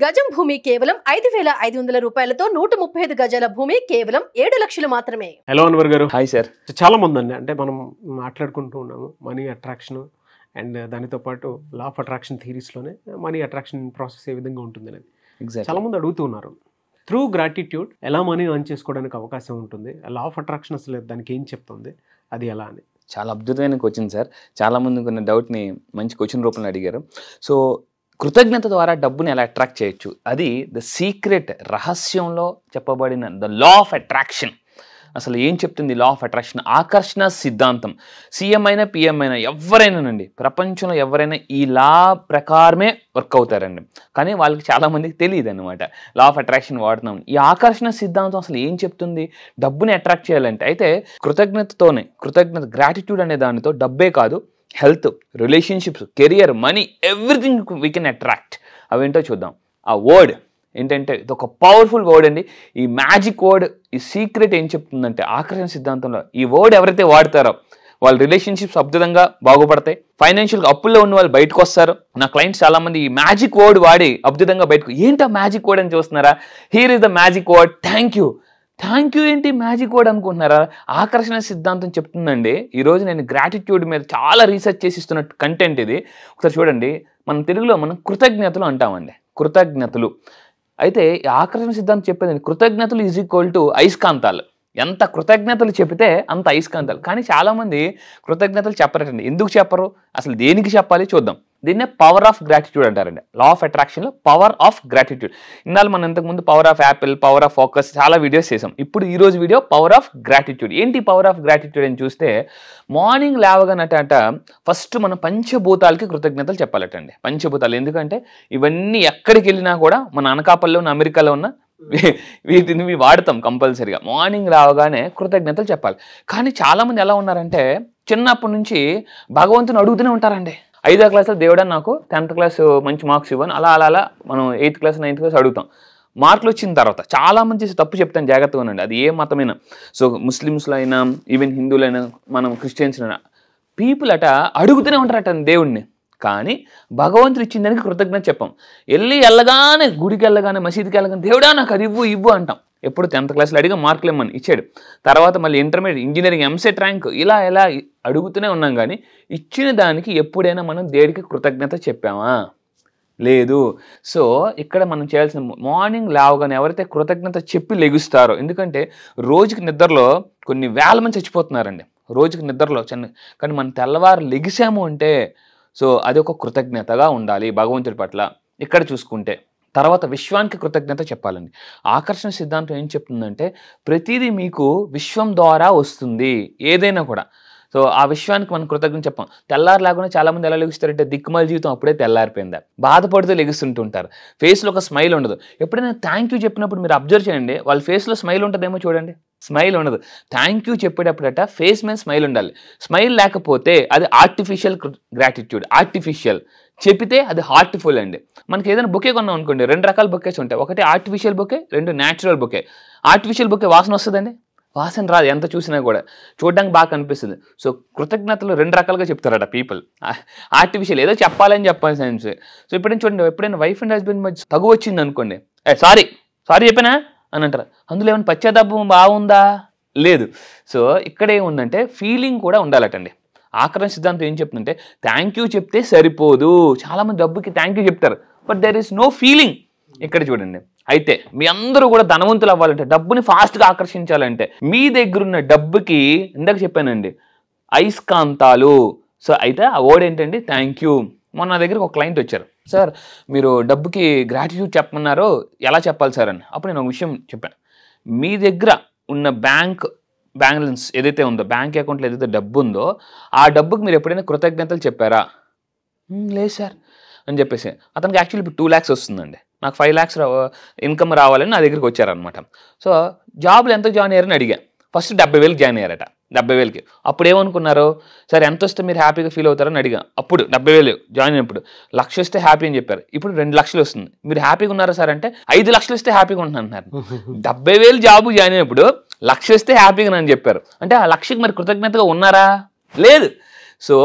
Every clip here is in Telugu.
గజం భూమి కేవలం 5,500 రూపాయలతో 135 గజాల భూమి కేవలం 7 లక్షలు మాత్రమే. హలో అన్వర్ గారు. Hi sir. చాలా మంది అండి, అంటే మనం మాట్లాడుకుంటూ ఉన్నాము మనీ అట్రాక్షన్ అండ్ దానితో పాటు లా ఆఫ్ అట్రాక్షన్ థియరీస్లోనే మనీ అట్రాక్షన్ ప్రాసెస్ ఏ విధంగా ఉంటుంది అనేది చాలా మంది అడుగుతూ ఉన్నారు. త్రూ గ్రాటిట్యూడ్ ఎలా మనీ ఎర్న్ చేసుకోవడానికి అవకాశం ఉంటుంది, లా ఆఫ్ అట్రాక్షన్ అసలు దానికి ఏం చెప్తుంది, అది ఎలా అని. చాలా అద్భుతమైన క్వశ్చన్ సార్. చాలా మందికి ఉన్న డౌట్ని మంచి క్వశ్చన్ రూపంలో అడిగారు. సో కృతజ్ఞత ద్వారా డబ్బుని ఎలా అట్రాక్ట్ చేయొచ్చు, అది ద సీక్రెట్, రహస్యంలో చెప్పబడిన ద లా ఆఫ్ అట్రాక్షన్. అసలు ఏం చెప్తుంది లా ఆఫ్ అట్రాక్షన్? ఆకర్షణ సిద్ధాంతం. సీఎం అయినా పిఎం అయినా ఎవరైనానండి, ప్రపంచంలో ఎవరైనా ఈ లా ప్రకారమే వర్క్ అవుతారండి. కానీ వాళ్ళకి చాలామందికి తెలియదు అనమాట లా ఆఫ్ అట్రాక్షన్ వాడుతున్నాం. ఈ ఆకర్షణ సిద్ధాంతం అసలు ఏం చెప్తుంది డబ్బుని అట్రాక్ట్ చేయాలంటే? అయితే కృతజ్ఞతతోనే, గ్రాటిట్యూడ్ అనే దానితో డబ్బే కాదు, health, relationships, career, money, everything we can attract. అవేంటో చూద్దాం. ఆ వర్డ్ ఏంటంటే ఇది ఒక పవర్ఫుల్ వర్డ్ అండి. ఈ మ్యాజిక్ వర్డ్, ఈ సీక్రెట్ ఏం చెప్తుందంటే ఆకర్షణ సిద్ధాంతంలో ఈ వర్డ్ ఎవరైతే వాడతారో వాళ్ళ రిలేషన్షిప్స్ అద్భుతంగా బాగుపడతాయి. ఫైనాన్షియల్గా అప్పుల్లో ఉన్న వాళ్ళు బయటకు వస్తారు. నా క్లయింట్స్ చాలా మంది ఈ మ్యాజిక్ వర్డ్ వాడి అద్భుతంగా బయటకు. ఏంటో మ్యాజిక్ వర్డ్ అని చూస్తున్నారా? Here is the magic word. Thank you. Thank you ఏంటి మ్యాజిక్ వర్డ్ అనుకుంటున్నారా? ఆకర్షణ సిద్ధాంతం చెప్తుందండి. ఈరోజు నేను గ్రాటిట్యూడ్ మీద చాలా రీసెర్చ్ చేసి ఇస్తున్న కంటెంట్ ఇది. ఒకసారి చూడండి. మన తెలుగులో మనం కృతజ్ఞతలు అంటామండి, కృతజ్ఞతలు. అయితే ఈ ఆకర్షణ సిద్ధాంతం చెప్పేది కృతజ్ఞతలు ఈజ్ ఈక్వల్ టు అయస్కాంతాలు. ఎంత కృతజ్ఞతలు చెప్తే అంత అయస్కాంతాలు. కానీ చాలామంది కృతజ్ఞతలు చెప్పరటండి. ఎందుకు చెప్పరు, అసలు దేనికి చెప్పాలి చూద్దాం. దీన్నే పవర్ ఆఫ్ గ్రాటిట్యూడ్ అంటారండి. లా ఆఫ్ అట్రాక్షన్లో పవర్ ఆఫ్ గ్రాటిట్యూడ్. ఇన్నాళ్ళు మనం ఇంతకుముందు power of apple, power of focus చాలా వీడియోస్ చేసాం. ఇప్పుడు ఈరోజు వీడియో పవర్ ఆఫ్ గ్రాటిట్యూడ్. ఏంటి పవర్ ఆఫ్ గ్రాటిట్యూడ్ అని చూస్తే, మార్నింగ్ లేవగానట ఫస్ట్ మన పంచభూతాలకి కృతజ్ఞతలు చెప్పాలటండి. పంచభూతాలు ఎందుకంటే ఇవన్నీ ఎక్కడికి వెళ్ళినా కూడా మన అనకాపల్లిలో ఉన్న, అమెరికాలో ఉన్న వీటిని వాడతాం కంపల్సరీగా. మార్నింగ్ రావగానే కృతజ్ఞతలు చెప్పాలి. కానీ చాలామంది ఎలా ఉన్నారంటే చిన్నప్పటి నుంచి భగవంతుని అడుగుతూనే ఉంటారండి. 5వ క్లాస్లో దేవుడా నాకు 10th క్లాస్ మంచి మార్క్స్ ఇవ్వను, అలా అలా అలా మనం 8th క్లాస్ 9th క్లాస్ అడుగుతాం. మార్కులు వచ్చిన తర్వాత చాలామంది తప్పు చెప్తాను, జాగ్రత్తగా ఉండండి. అది ఏ మతమైనా, సో ముస్లిమ్స్లో అయినా, ఈవెన్ హిందువులైనా, మనం క్రిస్టియన్స్లైనా, పీపుల్ అడుగుతూనే ఉంటారట దేవుడిని. కానీ భగవంతుడు ఇచ్చిన దానికి కృతజ్ఞత చెప్పాం. వెళ్ళగానే గుడికి వెళ్ళగానే, మసీదుకి వెళ్ళగానే దేవుడా నాకు అది ఇవ్వు అంటాం. ఎప్పుడు 10th క్లాస్లో అడిగా మార్కులు ఇమ్మని ఇచ్చాడు. తర్వాత మళ్ళీ ఇంటర్మీడియట్, ఇంజనీరింగ్, ఎంసెట్ ర్యాంక్, ఇలా అడుగుతూనే ఉన్నాం. కానీ ఇచ్చిన దానికి ఎప్పుడైనా మనం దేవుడికి కృతజ్ఞత చెప్పామా? లేదు. సో ఇక్కడ మనం చేయాల్సిన, మార్నింగ్ లేవగానే ఎవరైతే కృతజ్ఞత చెప్పి లెగుస్తారో, ఎందుకంటే రోజుకి నిద్రలో కొన్ని వేల మంది చచ్చిపోతున్నారండి, రోజుకి నిద్రలో చిన్న. కానీ మనం తెల్లవారు లెగిసాము అంటే సో అది ఒక కృతజ్ఞతగా ఉండాలి భగవంతుడి పట్ల. ఇక్కడ చూసుకుంటే తర్వాత విశ్వానికి కృతజ్ఞత చెప్పాలండి. ఆకర్షణ సిద్ధాంతం ఏం చెప్తుందంటే ప్రతిదీ మీకు విశ్వం ద్వారా వస్తుంది, ఏదైనా కూడా. సో ఆ విశ్వానికి మనం కృతజ్ఞత చెప్పాం. తెల్లారు లేకుండా చాలామంది ఎలా లెగుస్తారంటే దిక్కుమాల జీవితం అప్పుడే తెల్లారిపోయిందా, బాధపడుతూ లెగుస్తుంటుంటారు. ఫేస్లో ఒక స్మైల్ ఉండదు. ఎప్పుడైనా థ్యాంక్ యూ చెప్పినప్పుడు మీరు అబ్జర్వ్ చేయండి, వాళ్ళ ఫేస్లో స్మైల్ ఉంటుందేమో చూడండి. స్మైల్ ఉండదు. థ్యాంక్ యూ చెప్పేటప్పుడట ఫేస్ మీద స్మైల్ ఉండాలి. స్మైల్ లేకపోతే అది ఆర్టిఫిషియల్ గ్రాటిట్యూడ్. ఆర్టిఫిషియల్ చెప్పితే అది హార్ట్ఫుల్ అండి. మనకి ఏదైనా బొకే కొన్నాం అనుకోండి, 2 రకాల బొకేస్ ఉంటాయి. ఒకటి artificial bouquet, 2 natural bouquet. Artificial bouquet వాసన వస్తుందండి, వాసన రాదు ఎంత చూసినా కూడా, చూడడానికి బాగా కనిపిస్తుంది. సో కృతజ్ఞతలు 2 రకాలుగా చెప్తారట పీపుల్. ఆర్టిఫిషియల్ ఏదో చెప్పాలని చెప్పాలి సైన్స్. సో ఎప్పుడైనా చూడండి, ఎప్పుడైనా వైఫ్ అండ్ హస్బెండ్ మధ్య తగు వచ్చింది అనుకోండి, సారీ చెప్పానా అని అంటారు. అందులో ఏమైనా పశ్చాత్తాపం బాగుందా? లేదు. సో ఇక్కడ ఏముందంటే ఫీలింగ్ కూడా ఉండాలటండి. ఆకర్షణ సిద్ధాంతం ఏం చెప్తుందంటే థ్యాంక్ యూ చెప్తే సరిపోదు. చాలామంది డబ్బుకి థ్యాంక్ యూ చెప్తారు, but there is no feeling. ఇక్కడ చూడండి. అయితే మీ అందరూ కూడా ధనవంతులు అవ్వాలంటే, డబ్బుని ఫాస్ట్గా ఆకర్షించాలంటే, మీ దగ్గర ఉన్న డబ్బుకి ఇందాక చెప్పానండి అయస్కాంతాలు. సో అయితే ఆ వర్డ్ ఏంటండి? Thank you. మొన్న నా దగ్గరికి ఒక క్లయింట్ వచ్చారు, సార్ మీరు డబ్బుకి గ్రాటిట్యూడ్ చెప్పమన్నారు, ఎలా చెప్పాలి సార్ అని. అప్పుడు నేను ఒక విషయం చెప్పాను. మీ దగ్గర ఉన్న బ్యాలెన్స్ ఏదైతే ఉందో, బ్యాంక్ అకౌంట్లో ఏదైతే డబ్బు ఉందో, ఆ డబ్బుకి మీరు ఎప్పుడైనా కృతజ్ఞతలు చెప్పారా? లేదు సార్ అని చెప్పేసి. అతనికి యాక్చువల్లీ ఇప్పుడు 2 lakhs వస్తుందండి, నాకు 5 lakhs ఇన్కమ్ రావాలని నా దగ్గరికి వచ్చారనమాట. సో జాబ్లో ఎంత జాయిన్ అయ్యారని అడిగా. First 70,000 join అయ్యారట. 70,000కి అప్పుడు ఏమనుకున్నారు, సరే ఎంత వస్తే మీరు హ్యాపీగా ఫీల్ అవుతారని అడిగా. అప్పుడు 70,000 జాయిన్ అయినప్పుడు 1,00,000 వస్తే హ్యాపీ అని చెప్పారు. ఇప్పుడు 2 లక్షలు వస్తుంది, మీరు హ్యాపీగా ఉన్నారా సార్ అంటే 5 లక్షలు వస్తే హ్యాపీగా ఉంటున్నారు. 70,000 జాబు జాయిన్ అయినప్పుడు 1,00,000 వస్తే హ్యాపీగా అని చెప్పారు. అంటే ఆ 1,00,000కి మరి కృతజ్ఞతగా ఉన్నారా? లేదు. సో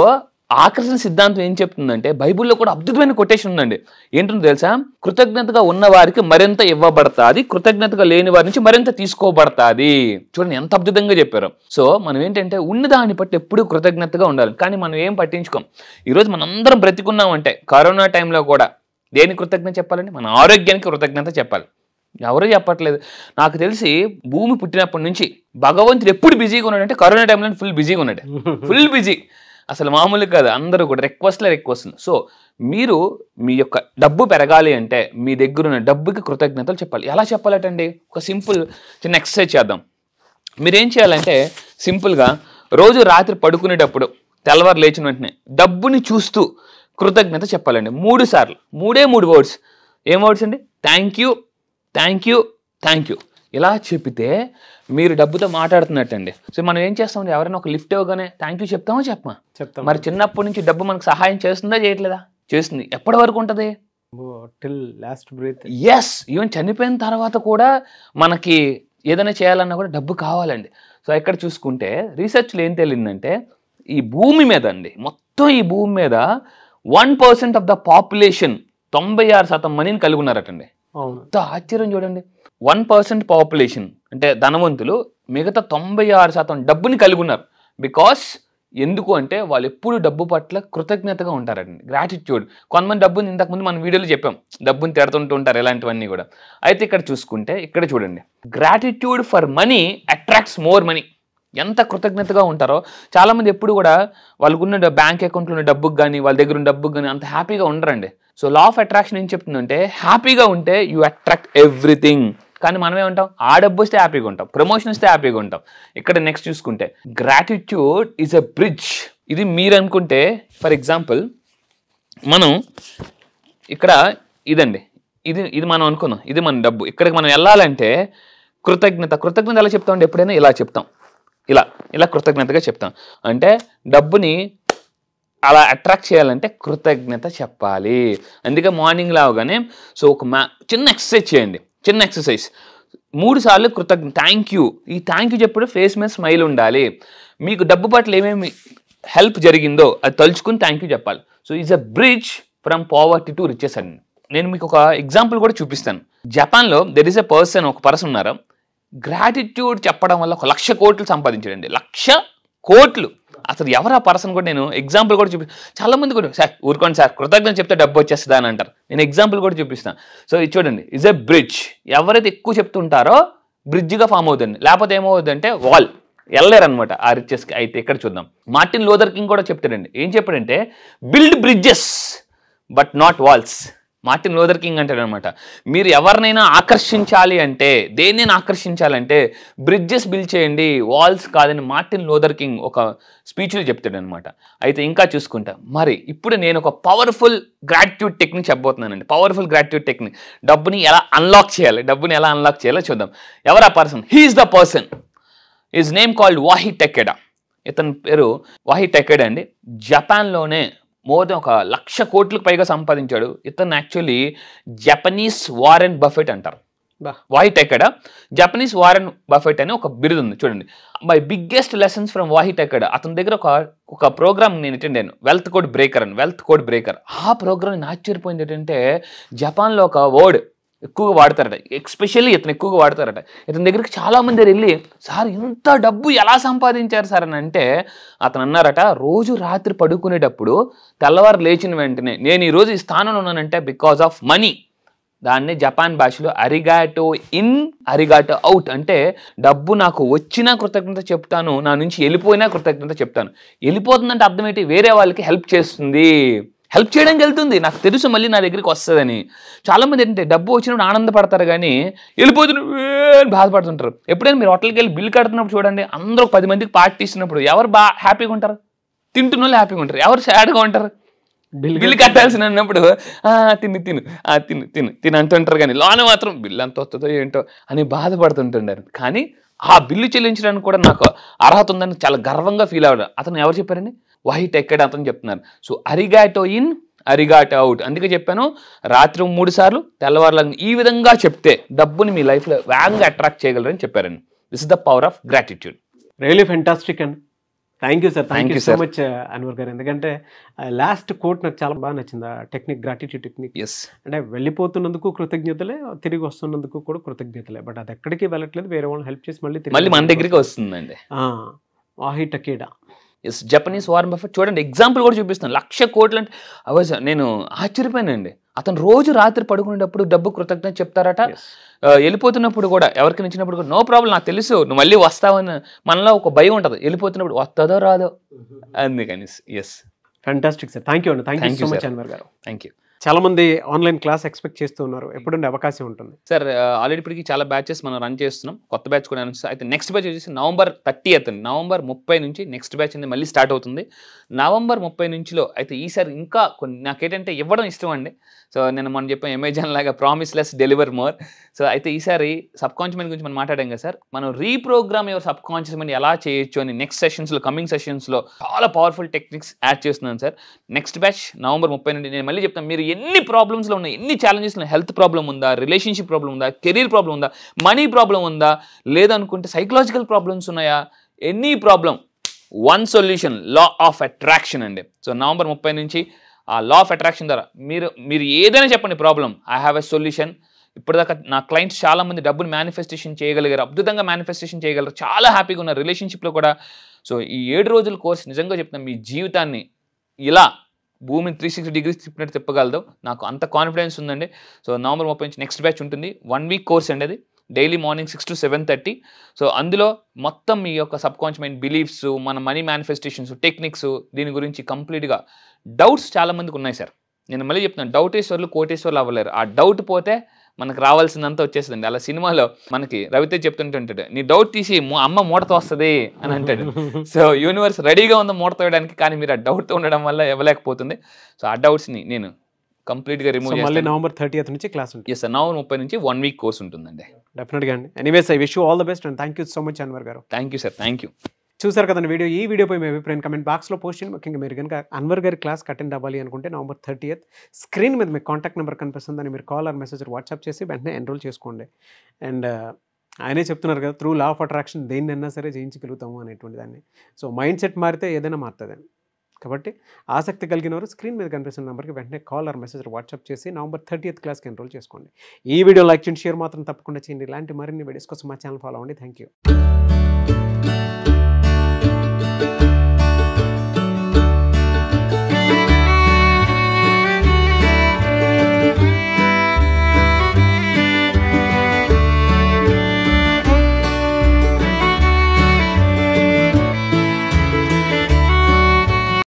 ఆకర్షణ సిద్ధాంతం ఏం చెప్తుందంటే బైబిల్లో కూడా అద్భుతమైన కొటేషన్ ఉందండి. ఏంటో తెలుసా? కృతజ్ఞతగా ఉన్న వారికి మరింత ఇవ్వబడతాది, కృతజ్ఞతగా లేని వారి నుంచి మరింత తీసుకోబడతాది. చూడండి ఎంత అద్భుతంగా చెప్పారు. సో మనం ఏంటంటే ఉన్న దాన్ని బట్టి ఎప్పుడూ కృతజ్ఞతగా ఉండాలి. కానీ మనం ఏం పట్టించుకోం. ఈరోజు మనందరం బ్రతికున్నామంటే కరోనా టైంలో కూడా దేని కృతజ్ఞత చెప్పాలండి? మన ఆరోగ్యానికి కృతజ్ఞత చెప్పాలి. ఎవరూ చెప్పట్లేదు. నాకు తెలిసి భూమి పుట్టినప్పటి నుంచి భగవంతుడు ఎప్పుడు బిజీగా ఉన్నాడంటే కరోనా టైంలో ఫుల్ బిజీగా ఉన్నాడు. ఫుల్ బిజీ, అసలు మామూలు కాదు. అందరూ కూడా రిక్వెస్ట్. సో మీరు మీ యొక్క డబ్బు పెరగాలి అంటే మీ దగ్గర ఉన్న డబ్బుకి కృతజ్ఞతలు చెప్పాలి. ఎలా చెప్పాలటండి? ఒక సింపుల్ చిన్న ఎక్సర్సైజ్ చేద్దాం. మీరేం చేయాలంటే సింపుల్గా రోజు రాత్రి పడుకునేటప్పుడు తెల్లవారు లేచిన వెంటనే డబ్బుని చూస్తూ కృతజ్ఞత చెప్పాలండి 3 సార్లు. 3 వర్డ్స్. ఏం వర్డ్స్ అండి? Thank you, thank you, thank you. ఇలా చెప్పితే మీరు డబ్బుతో మాట్లాడుతున్నట్టండి. సో మనం ఏం చేస్తామండి? ఎవరైనా ఒక లిఫ్ట్ ఇవ్వగానే థ్యాంక్ యూ చెప్తామో చెప్పమా? చెప్తాం. మరి చిన్నప్పటి నుంచి డబ్బు మనకు సహాయం చేస్తుందా చేయట్లేదా? చేస్తుంది. ఎప్పటి వరకు ఉంటుంది? Till last breath. Yes, even చనిపోయిన తర్వాత కూడా మనకి ఏదైనా చేయాలన్నా కూడా డబ్బు కావాలండి. సో ఇక్కడ చూసుకుంటే రీసెర్చ్లో ఏం తెలియదంటే ఈ భూమి మీద అండి, మొత్తం ఈ భూమి మీద 1% ఆఫ్ ద పాపులేషన్ 96% మనీని కలిగి ఉన్నారటండి. అంత ఆశ్చర్యం చూడండి. 1% పాపులేషన్ అంటే ధనవంతులు, మిగతా 96% డబ్బుని కలిగి ఉన్నారు. బికాస్ ఎందుకు అంటే వాళ్ళు ఎప్పుడు డబ్బు పట్ల కృతజ్ఞతగా ఉంటారండి. గ్రాటిట్యూడ్. కొంతమంది డబ్బుని ఇంతకుముందు మన వీడియోలో చెప్పాం, డబ్బుని తిడుతుంటూ ఉంటారు, ఇలాంటివన్నీ కూడా. అయితే ఇక్కడ చూసుకుంటే ఇక్కడ చూడండి, gratitude for money attracts more money. ఎంత కృతజ్ఞతగా ఉంటారో చాలామంది ఎప్పుడు కూడా వాళ్ళకున్న బ్యాంక్ అకౌంట్లో ఉన్న డబ్బుకి కానీ వాళ్ళ దగ్గర ఉన్న డబ్బుకి కానీ అంత హ్యాపీగా ఉండరండి. సో లా ఆఫ్ అట్రాక్షన్ ఏం చెప్తుందంటే హ్యాపీగా ఉంటే యూ అట్రాక్ట్ ఎవ్రీథింగ్. కానీ మనమే ఉంటాం, ఆ డబ్బు వస్తే హ్యాపీగా ఉంటాం, ప్రమోషన్ వస్తే హ్యాపీగా ఉంటాం. ఇక్కడ నెక్స్ట్ చూసుకుంటే గ్రాటిట్యూడ్ ఈజ్ ఎ బ్రిడ్జ్. ఇది మీరు అనుకుంటే ఫర్ ఎగ్జాంపుల్ మనం ఇక్కడ ఇదండి, ఇది మనం అనుకున్నాం, ఇది మన డబ్బు. ఇక్కడికి మనం వెళ్ళాలంటే కృతజ్ఞత ఎలా చెప్తామండి? ఎప్పుడైనా ఇలా చెప్తాం, ఇలా కృతజ్ఞతగా చెప్తాం. అంటే డబ్బుని అలా అట్రాక్ట్ చేయాలంటే కృతజ్ఞత చెప్పాలి. అందుకే మార్నింగ్ లాగానే సో ఒక చిన్న ఎక్సర్సైజ్ చేయండి. చిన్న ఎక్సర్సైజ్ 3 సార్లు కృతజ్ఞత, థ్యాంక్ యూ. ఈ థ్యాంక్ యూ చెప్పుడు ఫేస్ మీద స్మైల్ ఉండాలి. మీకు డబ్బు పట్ల ఏమేమి హెల్ప్ జరిగిందో అది తలుచుకుని థ్యాంక్ యూ చెప్పాలి. So is a bridge from poverty to riches అండి. నేను మీకు ఒక ఎగ్జాంపుల్ కూడా చూపిస్తాను. జపాన్లో ఒక పర్సన్ ఉన్నారు, గ్రాటిట్యూడ్ చెప్పడం వల్ల 1,00,000 కోట్లు సంపాదించాడండి. 1,00,000 కోట్లు. అసలు ఎవరు ఆ పర్సన్ కూడా నేను ఎగ్జాంపుల్ కూడా చాలా మంది కూడా సార్ ఊరుకోండి సార్ కృతజ్ఞత చెప్తే డబ్బు వచ్చేస్తుందా అని అంటారు. నేను ఎగ్జాంపుల్ కూడా చూపిస్తాను. సో ఇది చూడండి, ఇజ్ ఎ బ్రిడ్జ్. ఎవరైతే ఎక్కువ చెప్తుంటారో బ్రిడ్జ్గా ఫామ్ అవుతుంది, లేకపోతే ఏమవుతుందంటే వాల్ వెళ్ళలేరనమాట ఆ రిచెస్కి. అయితే ఇక్కడ చూద్దాం, మార్టిన్ లూథర్ కింగ్ కూడా చెప్తాడండి. ఏం చెప్పాడంటే build bridges but not walls. Martin Luther King అంటాడు అనమాట, మీరు ఎవరినైనా ఆకర్షించాలి అంటే, దేన్నైనా ఆకర్షించాలంటే బ్రిడ్జెస్ బిల్డ్ చేయండి, వాల్స్ కాదని మార్టిన్ లూథర్ కింగ్ ఒక స్పీచ్లో చెప్తాడు అనమాట. అయితే ఇంకా చూసుకుంటా, మరి ఇప్పుడు నేను ఒక పవర్ఫుల్ గ్రాటిట్యూడ్ టెక్నిక్ చెప్పబోతున్నానండి. పవర్ఫుల్ గ్రాటిట్యూడ్ టెక్నిక్, డబ్బుని ఎలా అన్లాక్ చేయాలో చూద్దాం. ఎవరు ఆ person? He is the person. His name called Wahei Takeda. ఇతని పేరు వాహి టెకెడా అండి. జపాన్లోనే మోర్ దెన్ 1,00,000 కోట్లకు పైగా సంపాదించాడు. ఇతను యాక్చువల్లీ జపనీస్ వారెన్ బఫెట్ అంటారు. వాహి టెకెడా జపనీస్ వారెన్ బఫెట్ అని ఒక బిరుదు ఉంది. చూడండి, మై బిగ్గెస్ట్ లెసన్స్ ఫ్రమ్ వాహి టెకెడా. అతని దగ్గర ఒక ప్రోగ్రామ్ నేను అటెండ్ అయ్యాను, వెల్త్ కోడ్ బ్రేకర్. ఆ ప్రోగ్రామ్ నేను ఆశ్చర్యపోయింది ఏంటంటే జపాన్లో ఒక వర్డ్ ఎక్కువగా వాడతారట, ఎస్పెషల్లీ ఇతను ఎక్కువగా వాడతారట. ఇతని దగ్గరికి చాలామంది వెళ్ళి సార్ ఇంత డబ్బు ఎలా సంపాదించారు సార్ అని అంటే అతను అన్నారట, రోజు రాత్రి పడుకునేటప్పుడు తెల్లవారు లేచిన వెంటనే నేను ఈరోజు ఈ స్థానంలో ఉన్నానంటే బికాజ్ ఆఫ్ మనీ. దాన్ని జపాన్ భాషలో అరిగాటో ఇన్ అరిగాటో అవుట్. అంటే డబ్బు నాకు వచ్చినా కృతజ్ఞత చెప్తాను, నా నుంచి వెళ్ళిపోయినా కృతజ్ఞత చెప్తాను. వెళ్ళిపోతుందంటే అర్థం ఏంటి? వేరే వాళ్ళకి హెల్ప్ చేస్తుంది, హెల్ప్ చేయడానికి వెళ్తుంది, నాకు తెలుసు మళ్ళీ నా దగ్గరికి వస్తుందని. చాలామంది ఏంటంటే డబ్బు వచ్చినప్పుడు ఆనందపడతారు కానీ వెళ్ళిపోతున్న బాధపడుతుంటారు. ఎప్పుడైనా మీరు హోటల్కి వెళ్ళి బిల్ కడుతున్నప్పుడు చూడండి, అందరూ 10 మందికి పార్టీ ఇస్తున్నప్పుడు ఎవరు హ్యాపీగా ఉంటారు? తింటున్న వాళ్ళు హ్యాపీగా ఉంటారు. ఎవరు సాడ్గా ఉంటారు? బిల్లు కట్టాల్సిన అన్నప్పుడు తిను అంటుంటారు కానీ లోన మాత్రం బిల్లు అంత వస్తుందో ఏంటో అని బాధపడుతుంటారు. కానీ ఆ బిల్లు చెల్లించడానికి కూడా నాకు అర్హత ఉందని చాలా గర్వంగా ఫీల్ అవ్వడు. అతను ఎవరు చెప్పారండి? వాహి టెకెడా అతను చెప్తున్నారు. సో అరిగాటో ఇన్ అరిగాటో అవుట్. అందుకే చెప్పాను, రాత్రి 3 సార్లు తెల్లవారులను ఈ విధంగా చెప్తే డబ్బుని మీ లైఫ్లో వేగంగా అట్రాక్ట్ చేయగలరని చెప్పారండి. This is the power of gratitude. Really fantastic and thank you sir, thank you you, so sir. Much Anwar గారు. ఎందుకంటే లాస్ట్ కోట్ నాకు చాలా బాగా నచ్చింది, ఆ టెక్నిక్, గ్రాటిట్యూడ్ టెక్నిక్. ఎస్ అంటే వెళ్ళిపోతున్నందుకు కృతజ్ఞతలే, తిరిగి వస్తున్నందుకు కూడా కృతజ్ఞతలే. బట్ అది ఎక్కడికి వెళ్ళట్లేదు, వేరే వాళ్ళని హెల్ప్ చేసి మళ్ళీ మన దగ్గరికి వస్తుందండి. వాహిటకేడా. ఎస్, జపనీస్ వారన్ బఫెట్ చూడండి, ఎగ్జాంపుల్ కూడా చూపిస్తాను. 1,00,000 కోట్లు అంటే అవసరం, నేను ఆశ్చర్యపోయానండి. అతను రోజు రాత్రి పడుకునేటప్పుడు డబ్బు కృతజ్ఞత చెప్తారట. వెళ్ళిపోతున్నప్పుడు కూడా ఎవరికి ఇచ్చినప్పుడు కూడా నో ప్రాబ్లం, నాకు తెలుసు నువ్వు మళ్ళీ వస్తావని మనలో ఒక భయం ఉంటుంది, వెళ్ళిపోతున్నప్పుడు వస్తుందో రాదో అందుకని. Yes, fantastic sir, thank you అండి, thank you so much Anwar గారు. Thank you. చాలా మంది ఆన్లైన్ క్లాస్ ఎక్స్పెక్ట్ చేస్తూ ఉన్నారు, ఎప్పుడుండే అవకాశం ఉంటుంది సార్? ఆల్రెడీ ఇప్పటికి చాలా బ్యాచెస్ మనం రన్ చేస్తున్నాం, కొత్త బ్యాచ్ కూడా అనౌన్స్. అయితే నెక్స్ట్ బ్యాచ్ వచ్చేసి November 30th, November 30 నుంచి నెక్స్ట్ బ్యాచ్ అనేది మళ్ళీ స్టార్ట్ అవుతుంది. November 30 నుంచిలో అయితే ఈసారి ఇంకా కొన్ని నాకేంటంటే ఇవ్వడం ఇష్టం అండి. సో నేను మనం చెప్పాం అమెజాన్ లాగా promise less deliver more. So అయితే ఈసారి సబ్ కాన్షియస్ మైండ్ గురించి మనం మాట్లాడాం కదా సార్, మనం reprogram your sub conscious mind ఎలా చేయొచ్చు అని నెక్స్ట్ సెషన్స్లో, కమింగ్ సెషన్స్లో చాలా పవర్ఫుల్ టెక్నిక్స్ యాడ్ చేస్తున్నాను సార్. నెక్స్ట్ బ్యాచ్ November 30 నుండి. నేను మళ్ళీ చెప్తాను, మీరు ఎన్ని ప్రాబ్లమ్స్లో ఉన్నాయి, ఎన్ని ఛాలెంజెస్లో, హెల్త్ ప్రాబ్లం ఉందా, రిలేషన్షిప్ ప్రాబ్లం ఉందా, కెరీర్ ప్రాబ్లం ఉందా, మనీ ప్రాబ్లం ఉందా, లేదనుకుంటే సైకలాజికల్ ప్రాబ్లమ్స్ ఉన్నాయా, any problem, one solution, law of attraction అండి. సో November 30 నుంచి ఆ లా ఆఫ్ అట్రాక్షన్ ద్వారా మీరు ఏదైనా చెప్పండి problem, I have a solution. ఇప్పటిదాకా నా క్లయింట్స్ చాలా మంది డబ్బుని మేనిఫెస్టేషన్ చేయగలిగారు, అద్భుతంగా మేనిఫెస్టేషన్ చేయగలరు, చాలా హ్యాపీగా ఉన్నారు రిలేషన్షిప్లో కూడా. సో ఈ 7 రోజుల కోర్స్ నిజంగా చెప్తాను, మీ జీవితాన్ని ఇలా భూమిని 360 degrees తిప్పినట్టు తిప్పగలదు, నాకు అంత కాన్ఫిడెన్స్ ఉందండి. సో November 30 నుంచి నెక్స్ట్ బ్యాచ్ ఉంటుంది, 1 week కోర్స్ అండి అది, డైలీ మార్నింగ్ 6 to 7:30. సో అందులో మొత్తం మీ యొక్క సబ్ కాన్షియస్ మైండ్ బిలీఫ్స్, మన మనీ మేనిఫెస్టేషన్స్, టెక్నిక్స్, దీని గురించి కంప్లీట్గా. డౌట్స్ చాలా మందికి ఉన్నాయి సార్, నేను మళ్ళీ చెప్తున్నాను, డౌటేశ్వర్లు కోటేశ్వర్లు అవ్వలేరు. ఆ డౌట్ పోతే మనకు రావాల్సిందంతా వచ్చేస్తుందండి. అలా సినిమాలో మనకి రవితేజ్ చెప్తుంటుంటాడు, నీ డౌట్ తీసి అమ్మ మూటతో వస్తుంది అని అంటాడు. సో యూనివర్స్ రెడీగా ఉందో మూటతో వేయడానికి, కానీ మీరు ఆ డౌట్తో ఉండడం వల్ల ఇవ్వలేకపోతుంది. సో ఆ డౌట్స్ని నేను కంప్లీట్గా రిమూవ్ చేస్తాను. మళ్ళీ November 30th నుంచి క్లాస్ ఉంటుంది. ఎస్ సార్, November 30 నుంచి 1 week కోర్స్ ఉంటుందండి. డెఫినెట్గా అండి. Anyways I wish you all the best and thank you so much Anwar గారు. Thank you sir, thank you. చూసారు కదండి వీడియో. ఈ వీడియోపై మీ అభిప్రాయం కమెంట్ బాక్స్లో పోస్ట్ చేయండి. ముఖ్యంగా మీరు కనుక అన్వర్ గారి క్లాస్ అటెండ్ అవ్వాలి అనుకుంటే November 30th స్క్రీన్ మీద మీకు కాంటాక్ట్ నెంబర్ కనిపిస్తుందని మీరు కాల్ ఆర్ మెసేజ్ వాట్సాప్ చేసి వెంటనే ఎన్రోల్ చేసుకోండి. అండ్ ఆయనే చెప్తున్నారు కదా, త్రూ లా ఆఫ్ అట్రాక్షన్ దేన్నైనా సరే జయించగలుగుతాము అనేటువంటి దాన్ని. సో మైండ్ సెట్ మారితే ఏదైనా మారుతుందని. కాబట్టి ఆసక్తి కలిగిన వారు స్క్రీన్ మీద కనిపిస్తున్న నెంబర్కి వెంటనే కాల్ ఆర్ మెసేజ్ వాట్సాప్ చేసి November 30th క్లాస్కి ఎన్రోల్ చేసుకోండి. ఈ వీడియో లైక్ చేయండి, షేర్ మాత్రం తప్పకుండా చేయండి. ఇలాంటి మరిన్ని వీడియోస్ కోసం మా ఛానల్ ఫాలో అవ్వండి. Thank you.